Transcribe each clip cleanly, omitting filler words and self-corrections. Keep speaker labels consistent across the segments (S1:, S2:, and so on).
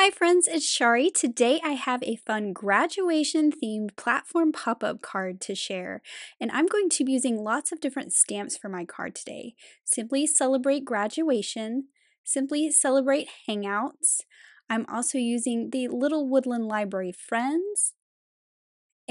S1: Hi friends, it's Chari. Today I have a fun graduation themed platform pop-up card to share, and I'm going to be using lots of different stamps for my card today. Simply Celebrate Graduation, Simply Celebrate Hangouts. I'm also using the Little Woodland Library Friends,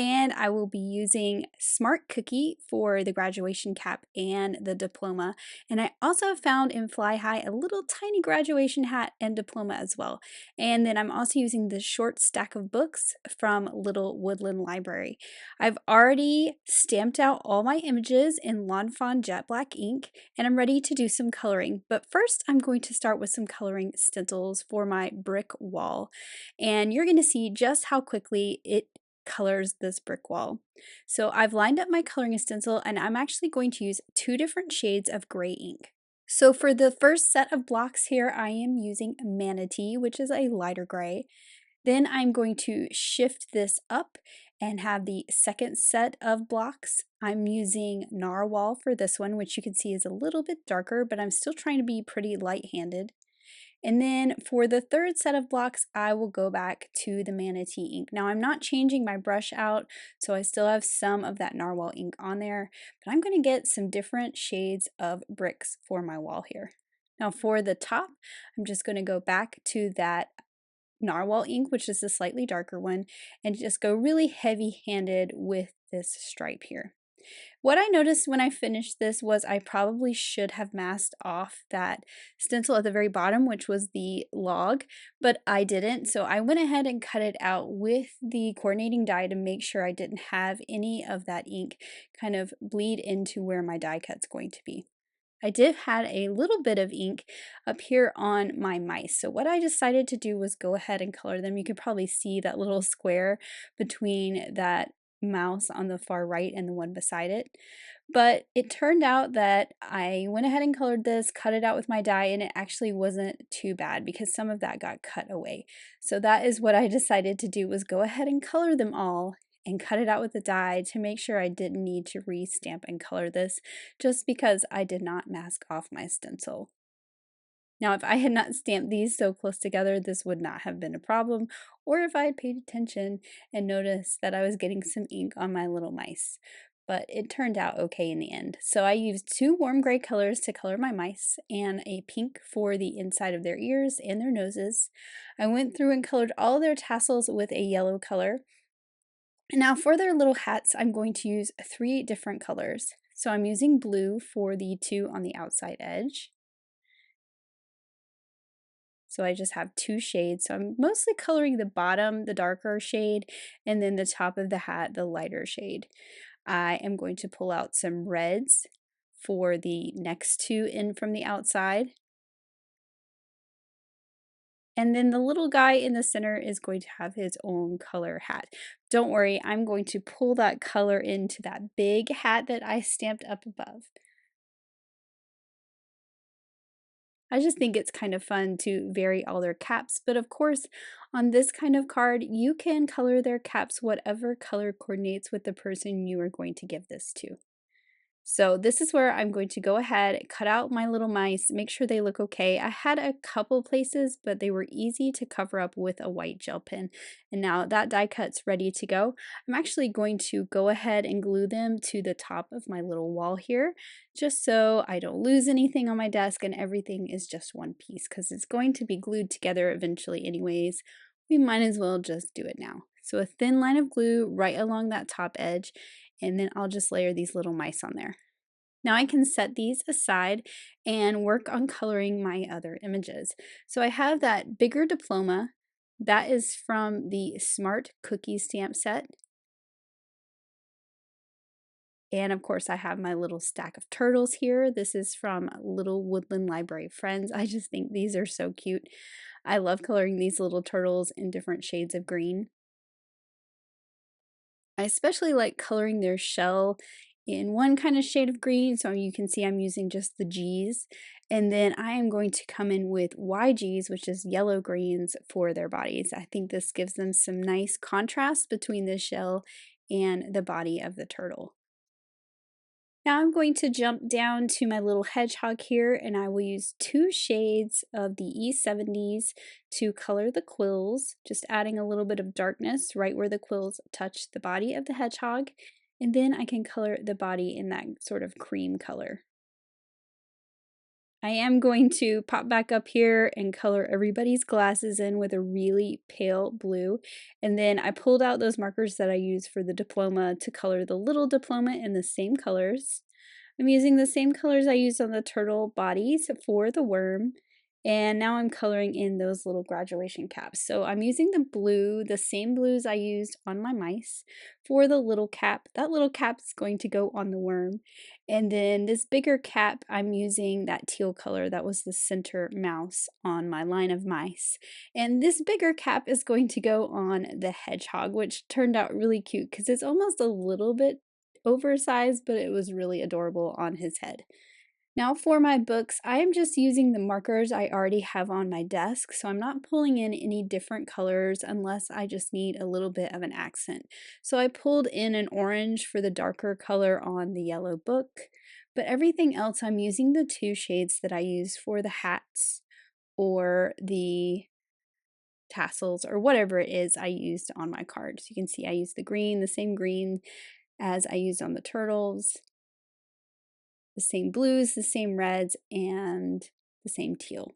S1: and I will be using Smart Cookie for the graduation cap and the diploma. And I also found in Fly High a little tiny graduation hat and diploma as well. And then I'm also using the short stack of books from Little Woodland Library. I've already stamped out all my images in lawnfawn jet black ink, and I'm ready to do some coloring. But first I'm going to start with some coloring stencils for my brick wall. And you're going to see just how quickly it colors this brick wall. So I've lined up my coloring stencil, and I'm actually going to use two different shades of gray ink. So for the first set of blocks here, I am using Manatee, which is a lighter gray. Then I'm going to shift this up and have the second set of blocks. I'm using Narwhal for this one, which you can see is a little bit darker, but I'm still trying to be pretty light-handed. And then for the third set of blocks, I will go back to the Manatee ink. Now I'm not changing my brush out, so I still have some of that Narwhal ink on there, but I'm going to get some different shades of bricks for my wall here. Now for the top, I'm just going to go back to that Narwhal ink, which is the slightly darker one, and just go really heavy-handed with this stripe here. What I noticed when I finished this was I probably should have masked off that stencil at the very bottom, which was the log, but I didn't. So I went ahead and cut it out with the coordinating die to make sure I didn't have any of that ink kind of bleed into where my die cut's going to be. I did had a little bit of ink up here on my mice. So what I decided to do was go ahead and color them. You can probably see that little square between that mouse on the far right and the one beside it. But it turned out that I went ahead and colored this, cut it out with my die, and it actually wasn't too bad because some of that got cut away. So that is what I decided to do, was go ahead and color them all and cut it out with the die to make sure I didn't need to re-stamp and color this, just because I did not mask off my stencil. Now, if I had not stamped these so close together, this would not have been a problem, or if I had paid attention and noticed that I was getting some ink on my little mice. But it turned out okay in the end. So I used two warm gray colors to color my mice and a pink for the inside of their ears and their noses. I went through and colored all their tassels with a yellow color. And now for their little hats, I'm going to use three different colors. So I'm using blue for the two on the outside edge. So I just have two shades. So I'm mostly coloring the bottom, the darker shade, and then the top of the hat, the lighter shade. I am going to pull out some reds for the next two in from the outside. And then the little guy in the center is going to have his own color hat. Don't worry, I'm going to pull that color into that big hat that I stamped up above. I just think it's kind of fun to vary all their caps, but of course, on this kind of card, you can color their caps whatever color coordinates with the person you are going to give this to. So this is where I'm going to go ahead, cut out my little mice, make sure they look okay. I had a couple places, but they were easy to cover up with a white gel pen. And now that die cut's ready to go. I'm actually going to go ahead and glue them to the top of my little wall here, just so I don't lose anything on my desk and everything is just one piece, because it's going to be glued together eventually anyways. We might as well just do it now. So a thin line of glue right along that top edge, and then I'll just layer these little mice on there. Now I can set these aside and work on coloring my other images. So I have that bigger diploma. That is from the Smart Cookie stamp set. And of course I have my little stack of turtles here. This is from Little Woodland Library Friends. I just think these are so cute. I love coloring these little turtles in different shades of green. I especially like coloring their shell in one kind of shade of green, so you can see I'm using just the G's. And then I am going to come in with YGs, which is yellow greens, for their bodies. I think this gives them some nice contrast between the shell and the body of the turtle. Now I'm going to jump down to my little hedgehog here, and I will use 2 shades of the E70s to color the quills, just adding a little bit of darkness right where the quills touch the body of the hedgehog, and then I can color the body in that sort of cream color. I am going to pop back up here and color everybody's glasses in with a really pale blue. And then I pulled out those markers that I used for the diploma to color the little diploma in the same colors. I'm using the same colors I used on the turtle bodies for the worm. And now I'm coloring in those little graduation caps. So I'm using the blue, the same blues I used on my mice for the little cap. That little cap is going to go on the worm. And then this bigger cap, I'm using that teal color that was the center mouse on my line of mice. And this bigger cap is going to go on the hedgehog, which turned out really cute because it's almost a little bit oversized, but it was really adorable on his head. Now for my books, I am just using the markers I already have on my desk, so I'm not pulling in any different colors unless I just need a little bit of an accent. So I pulled in an orange for the darker color on the yellow book, but everything else I'm using the 2 shades that I use for the hats or the tassels or whatever it is I used on my card. So you can see I used the green, the same green as I used on the turtles, the same blues, the same reds, and the same teal.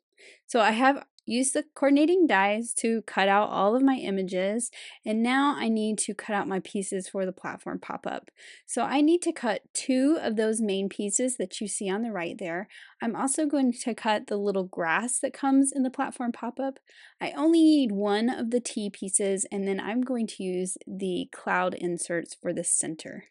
S1: So I have used the coordinating dies to cut out all of my images, and now I need to cut out my pieces for the platform pop-up. So I need to cut 2 of those main pieces that you see on the right there. I'm also going to cut the little grass that comes in the platform pop-up. I only need 1 of the T pieces, and then I'm going to use the cloud inserts for the center.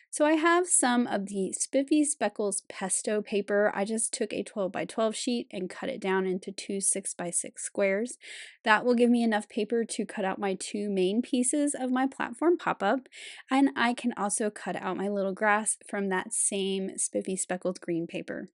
S1: So I have some of the Spiffy Speckles pesto paper. I just took a 12 by 12 sheet and cut it down into 2 6 by 6 squares. That will give me enough paper to cut out my 2 main pieces of my platform pop-up. And I can also cut out my little grass from that same Spiffy Speckles green paper.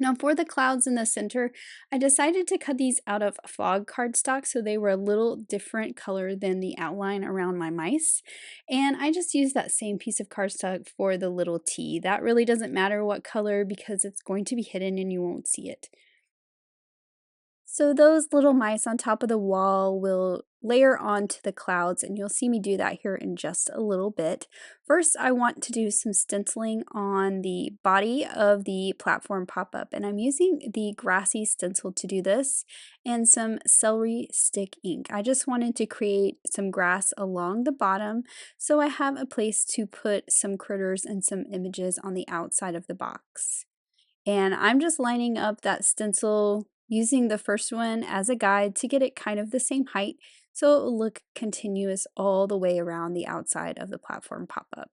S1: Now for the clouds in the center, I decided to cut these out of fog cardstock so they were a little different color than the outline around my mice. And I just used that same piece of cardstock for the little T. That really doesn't matter what color because it's going to be hidden and you won't see it. So those little mice on top of the wall will layer onto the clouds, and you'll see me do that here in just a little bit. First, I want to do some stenciling on the body of the platform pop-up, and I'm using the grassy stencil to do this and some celery stick ink. I just wanted to create some grass along the bottom so I have a place to put some critters and some images on the outside of the box. And I'm just lining up that stencil using the first one as a guide to get it kind of the same height so it will look continuous all the way around the outside of the platform pop-up.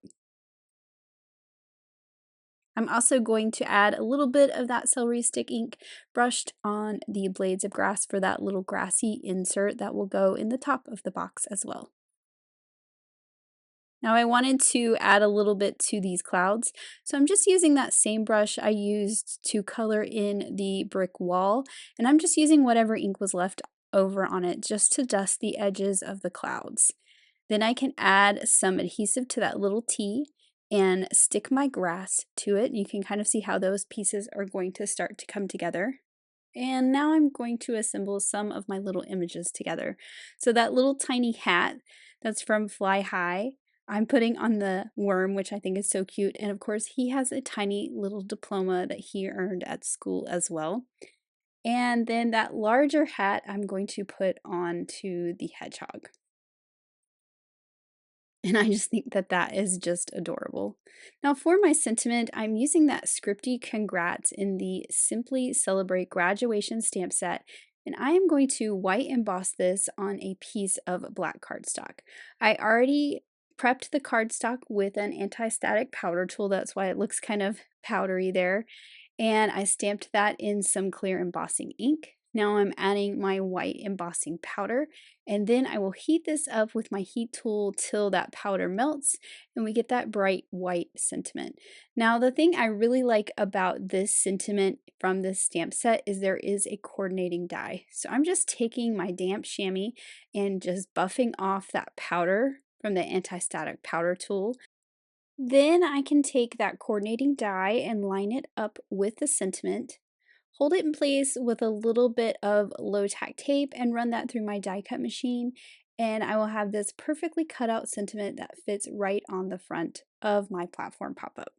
S1: I'm also going to add a little bit of that celery stick ink brushed on the blades of grass for that little grassy insert that will go in the top of the box as well. Now I wanted to add a little bit to these clouds, so I'm just using that same brush I used to color in the brick wall, and I'm just using whatever ink was left over on it just to dust the edges of the clouds. Then I can add some adhesive to that little T and stick my grass to it. You can kind of see how those pieces are going to start to come together. And now I'm going to assemble some of my little images together. So that little tiny hat that's from Fly High, I'm putting on the worm, which I think is so cute. And of course, he has a tiny little diploma that he earned at school as well. And then that larger hat I'm going to put on to the hedgehog. And I just think that that is just adorable. Now for my sentiment, I'm using that scripty congrats in the Simply Celebrate graduation stamp set, and I am going to white emboss this on a piece of black cardstock. I already prepped the cardstock with an anti-static powder tool, that's why it looks kind of powdery there, and I stamped that in some clear embossing ink. Now I'm adding my white embossing powder, and then I will heat this up with my heat tool till that powder melts and we get that bright white sentiment. Now the thing I really like about this sentiment from this stamp set is there is a coordinating die. So I'm just taking my damp chamois and just buffing off that powder from the anti-static powder tool. Then I can take that coordinating die and line it up with the sentiment, hold it in place with a little bit of low tack tape and run that through my die cut machine, and I will have this perfectly cut out sentiment that fits right on the front of my platform pop-up.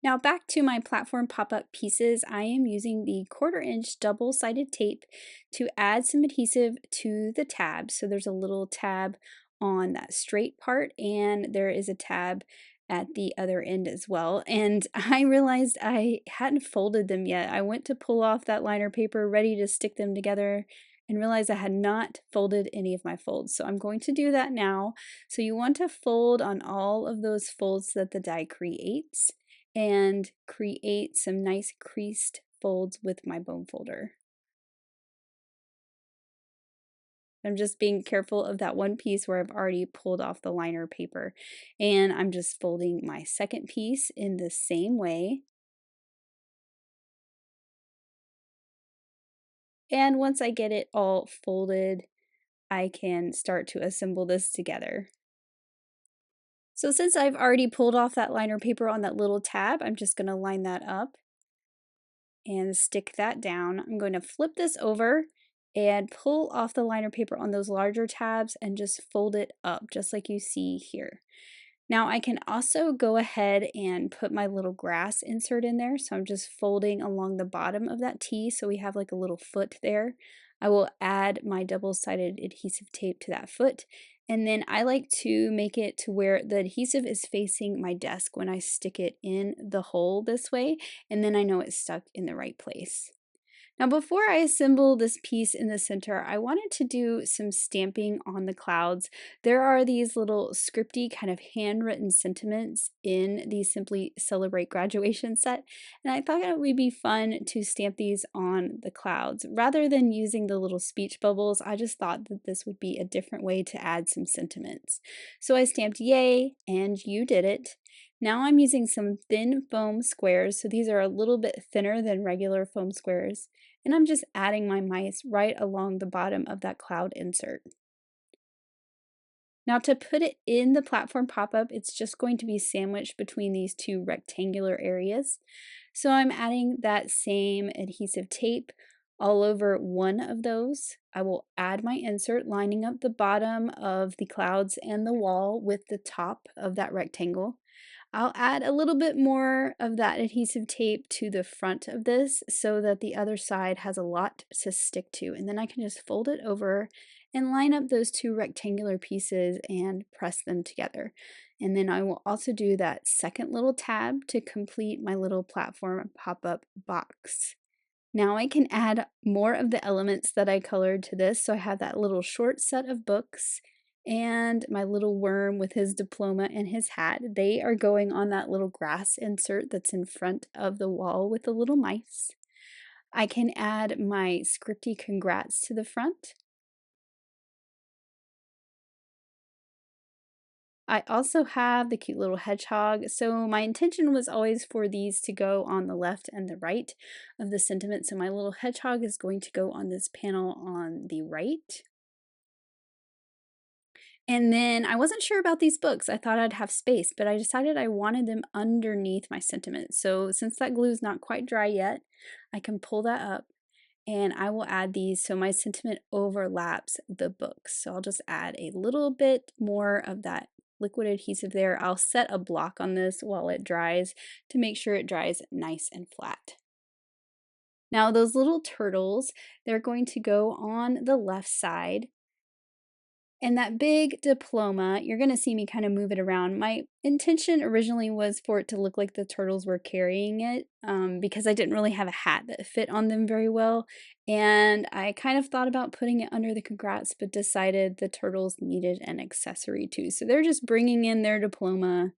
S1: Now back to my platform pop-up pieces, I am using the 1/4" double-sided tape to add some adhesive to the tab. So there's a little tab on that straight part and there is a tab at the other end as well. And I realized I hadn't folded them yet. I went to pull off that liner paper ready to stick them together and realized I had not folded any of my folds. So I'm going to do that now. So you want to fold on all of those folds that the die creates and create some nice creased folds with my bone folder. I'm just being careful of that one piece where I've already pulled off the liner paper. And I'm just folding my second piece in the same way. And once I get it all folded, I can start to assemble this together. So since I've already pulled off that liner paper on that little tab, I'm just going to line that up and stick that down. I'm going to flip this over and pull off the liner paper on those larger tabs and just fold it up just like you see here. Now I can also go ahead and put my little grass insert in there. So I'm just folding along the bottom of that T so we have like a little foot there. I will add my double-sided adhesive tape to that foot. And then I like to make it to where the adhesive is facing my desk when I stick it in the hole this way. And then I know it's stuck in the right place. Now before I assemble this piece in the center, I wanted to do some stamping on the clouds. There are these little scripty kind of handwritten sentiments in the Simply Celebrate graduation set, and I thought it would be fun to stamp these on the clouds. Rather than using the little speech bubbles, I just thought that this would be a different way to add some sentiments. So I stamped yay and you did it. Now I'm using some thin foam squares, so these are a little bit thinner than regular foam squares, and I'm just adding my mice right along the bottom of that cloud insert. Now to put it in the platform pop-up, it's just going to be sandwiched between these two rectangular areas. So I'm adding that same adhesive tape all over one of those. I will add my insert, lining up the bottom of the clouds and the wall with the top of that rectangle. I'll add a little bit more of that adhesive tape to the front of this so that the other side has a lot to stick to. And then I can just fold it over and line up those two rectangular pieces and press them together. And then I will also do that second little tab to complete my little platform pop-up box. Now I can add more of the elements that I colored to this. So I have that little short set of books and my little worm with his diploma and his hat. They are going on that little grass insert that's in front of the wall with the little mice. I can add my scripty congrats to the front. I also have the cute little hedgehog. So my intention was always for these to go on the left and the right of the sentiment. So my little hedgehog is going to go on this panel on the right. And then I wasn't sure about these books. I thought I'd have space, but I decided I wanted them underneath my sentiment. So since that glue is not quite dry yet, I can pull that up and I will add these so my sentiment overlaps the books. So I'll just add a little bit more of that liquid adhesive there. I'll set a block on this while it dries to make sure it dries nice and flat. Now those little turtles, they're going to go on the left side. And that big diploma, you're gonna see me kind of move it around. My intention originally was for it to look like the turtles were carrying it because I didn't really have a hat that fit on them very well. And I kind of thought about putting it under the congrats, but decided the turtles needed an accessory too. So they're just bringing in their diploma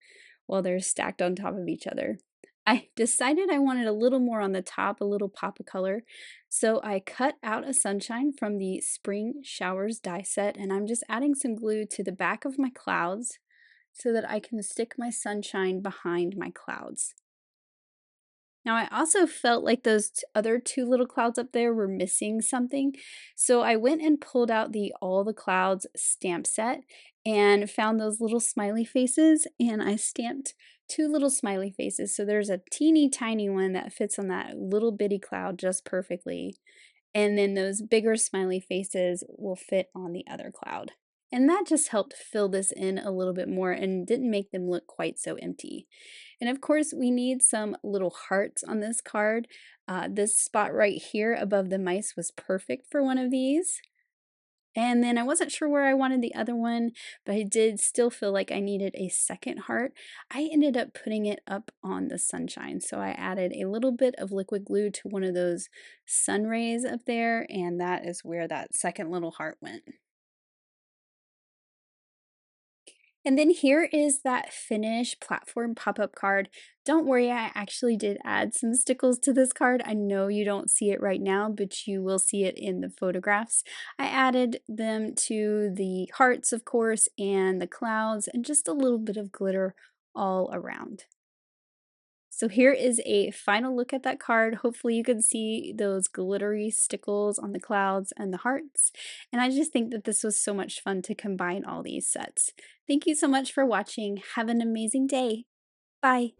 S1: while they're stacked on top of each other. I decided I wanted a little more on the top, a little pop of color. So I cut out a sunshine from the Spring Showers die set, and I'm just adding some glue to the back of my clouds so that I can stick my sunshine behind my clouds. Now, I also felt like those other two little clouds up there were missing something. So I went and pulled out the All the Clouds stamp set and found those little smiley faces. And I stamped two little smiley faces. So there's a teeny tiny one that fits on that little bitty cloud just perfectly. And then those bigger smiley faces will fit on the other cloud. And that just helped fill this in a little bit more and didn't make them look quite so empty. And of course, we need some little hearts on this card. This spot right here above the mice was perfect for one of these. And then I wasn't sure where I wanted the other one, but I did still feel like I needed a second heart. I ended up putting it up on the sunshine. So I added a little bit of liquid glue to one of those sun rays up there, and that is where that second little heart went. And then here is that finished platform pop-up card. Don't worry, I actually did add some stickles to this card. I know you don't see it right now, but you will see it in the photographs. I added them to the hearts, of course, and the clouds, and just a little bit of glitter all around. So here is a final look at that card. Hopefully you can see those glittery stickles on the clouds and the hearts. And I just think that this was so much fun to combine all these sets. Thank you so much for watching. Have an amazing day. Bye.